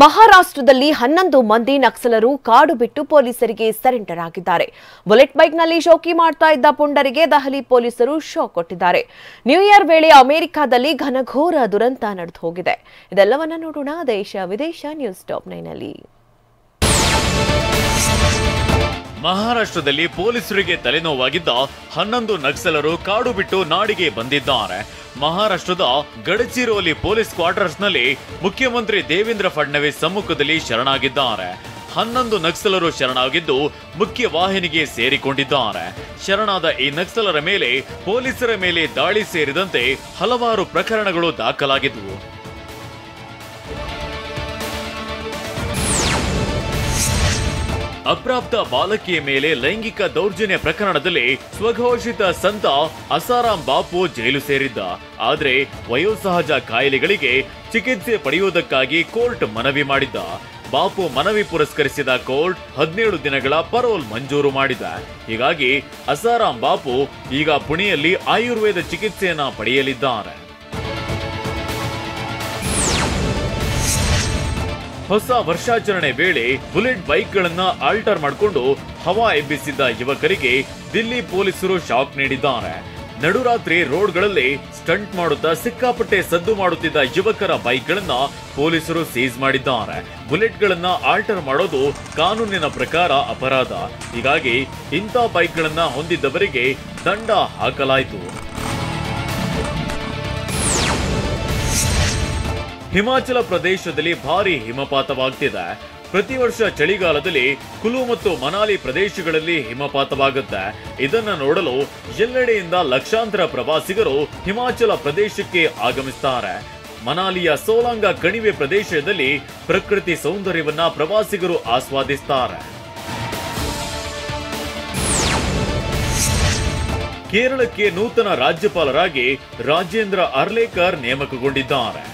ಮಹಾರಾಷ್ಟ್ರದಲ್ಲಿ 11 ಮಂದಿ ನಕ್ಸಲರು ಕಾಡು ಬಿಟ್ಟು ಪೊಲೀಸರಿಗೆ ಸರೆಂಡರ್ ಆಗಿದ್ದಾರೆ. ಬುಲೆಟ್ ಬೈಕ್ನಲ್ಲಿ ಶೋಕಿ ಮಾಡ್ತಾ ಇದ್ದ ಪುಂಡರಿಗೆ ದೆಹಲಿ ಪೊಲೀಸರು ಶಾಕ್ ಕೊಟ್ಟಿದ್ದಾರೆ. ನ್ಯೂ ಇಯರ್ ವೇಳೆ ಅಮೆರಿಕದಲ್ಲಿ ಘನಘೋರ ದುರಂತ ನಡೆದು ಹೋಗಿದೆ. ಇದೆಲ್ಲವನ್ನ ನೋಡೋಣ ದೇಶ ವಿದೇಶ ನ್ಯೂಸ್ ಟಾಪ್ 9 ನಲ್ಲಿ. ಮಹಾರಾಷ್ಟ್ರದಲ್ಲಿ ಪೊಲೀಸರಿಗೆ ತಲೆನೋವಾಗಿದ್ದ 11 ನಕ್ಸಲರು ಕಾಡು ಬಿಟ್ಟು ನಾಡಿಗೆ ಬಂದಿದ್ದಾರೆ. ಮಹಾರಾಷ್ಟ್ರದ ಗಡಚಿರೋಲಿ ಪೊಲೀಸ್ ಕ್ವಾರ್ಟರ್ಸ್ನಲ್ಲಿ ಮುಖ್ಯಮಂತ್ರಿ ದೇವೇಂದ್ರ ಫಡ್ನವೀಸ್ ಸಮ್ಮುಖದಲ್ಲಿ ಶರಣಾಗಿದ್ದಾರೆ. 11 ನಕ್ಸಲರು ಶರಣಾಗಿದ್ದು ಮುಖ್ಯ ವಾಹಿನಿಗೆ ಸೇರಿಕೊಂಡಿದ್ದಾರೆ. ಶರಣಾದ ಈ ನಕ್ಸಲರ ಮೇಲೆ ಪೊಲೀಸರ ಮೇಲೆ ದಾಳಿ ಸೇರಿದಂತೆ ಹಲವಾರು ಪ್ರಕರಣಗಳು ದಾಖಲಾಗಿದ್ದವು. ಅಪ್ರಾಪ್ತ ಬಾಲಕಿಯ ಮೇಲೆ ಲೈಂಗಿಕ ದೌರ್ಜನ್ಯ ಪ್ರಕರಣದಲ್ಲಿ ಸ್ವಘೋಷಿತ ಸಂತ ಅಸಾರಾಂ ಬಾಪು ಜೈಲು ಸೇರಿದ್ದ. ಆದರೆ ವಯೋಸಹಜ ಕಾಯಿಲೆಗಳಿಗೆ ಚಿಕಿತ್ಸೆ ಪಡೆಯುವುದಕ್ಕಾಗಿ ಕೋರ್ಟ್ ಮನವಿ ಮಾಡಿದ್ದ. ಬಾಪು ಮನವಿ ಪುರಸ್ಕರಿಸಿದ ಕೋರ್ಟ್ 17 ದಿನಗಳ ಪರೋಲ್ ಮಂಜೂರು ಮಾಡಿದೆ. ಹೀಗಾಗಿ ಅಸಾರಾಂ ಬಾಪು ಈಗ ಪುಣೆಯಲ್ಲಿ ಆಯುರ್ವೇದ ಚಿಕಿತ್ಸೆಯನ್ನ ಪಡೆಯಲಿದ್ದಾರೆ. ಹೊಸ ವರ್ಷಾಚರಣೆ ವೇಳೆ ಬುಲೆಟ್ ಬೈಕ್ಗಳನ್ನ ಆಲ್ಟರ್ ಮಾಡಿಕೊಂಡು ಹವಾ ಎಬ್ಬಿಸಿದ್ದ ಯುವಕರಿಗೆ ದಿಲ್ಲಿ ಪೊಲೀಸರು ಶಾಕ್ ನೀಡಿದ್ದಾರೆ. ನಡುರಾತ್ರಿ ರೋಡ್ಗಳಲ್ಲಿ ಸ್ಟಂಟ್ ಮಾಡುತ್ತಾ ಸಿಕ್ಕಾಪಟ್ಟೆ ಸದ್ದು ಮಾಡುತ್ತಿದ್ದ ಯುವಕರ ಬೈಕ್ಗಳನ್ನ ಪೊಲೀಸರು ಸೀಸ್ ಮಾಡಿದ್ದಾರೆ. ಬುಲೆಟ್ಗಳನ್ನ ಆಲ್ಟರ್ ಮಾಡೋದು ಕಾನೂನಿನ ಪ್ರಕಾರ ಅಪರಾಧ. ಹೀಗಾಗಿ ಇಂಥ ಬೈಕ್ಗಳನ್ನ ಹೊಂದಿದ್ದವರಿಗೆ ದಂಡ ಹಾಕಲಾಯಿತು. ಹಿಮಾಚಲ ಪ್ರದೇಶದಲ್ಲಿ ಭಾರಿ ಹಿಮಪಾತವಾಗ್ತಿದೆ. ಪ್ರತಿ ವರ್ಷ ಚಳಿಗಾಲದಲ್ಲಿ ಕುಲು ಮತ್ತು ಮನಾಲಿ ಪ್ರದೇಶಗಳಲ್ಲಿ ಹಿಮಪಾತವಾಗುತ್ತೆ. ಇದನ್ನ ನೋಡಲು ಎಲ್ಲೆಡೆಯಿಂದ ಲಕ್ಷಾಂತರ ಪ್ರವಾಸಿಗರು ಹಿಮಾಚಲ ಪ್ರದೇಶಕ್ಕೆ ಆಗಮಿಸುತ್ತಾರೆ. ಮನಾಲಿಯ ಸೋಲಾಂಗ ಕಣಿವೆ ಪ್ರದೇಶದಲ್ಲಿ ಪ್ರಕೃತಿ ಸೌಂದರ್ಯವನ್ನ ಪ್ರವಾಸಿಗರು ಆಸ್ವಾದಿಸುತ್ತಾರೆ. ಕೇರಳಕ್ಕೆ ನೂತನ ರಾಜ್ಯಪಾಲರಾಗಿ ರಾಜೇಂದ್ರ ಅರ್ಲೇಕರ್ ನೇಮಕಗೊಂಡಿದ್ದಾರೆ.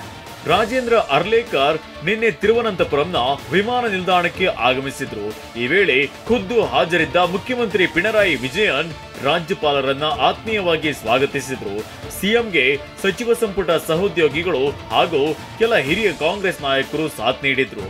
ರಾಜೇಂದ್ರ ಅರ್ಲೇಕರ್ ನಿನ್ನೆ ತಿರುವನಂತಪುರಂನ ವಿಮಾನ ನಿಲ್ದಾಣಕ್ಕೆ ಆಗಮಿಸಿದ್ರು. ಈ ವೇಳೆ ಖುದ್ದು ಹಾಜರಿದ್ದ ಮುಖ್ಯಮಂತ್ರಿ ಪಿಣರಾಯಿ ವಿಜಯನ್ ರಾಜ್ಯಪಾಲರನ್ನ ಆತ್ಮೀಯವಾಗಿ ಸ್ವಾಗತಿಸಿದ್ರು. ಸಿಎಂಗೆ ಸಚಿವ ಸಂಪುಟ ಸಹೋದ್ಯೋಗಿಗಳು ಹಾಗೂ ಕೆಲ ಹಿರಿಯ ಕಾಂಗ್ರೆಸ್ ನಾಯಕರು ಸಾಥ್ ನೀಡಿದ್ರು.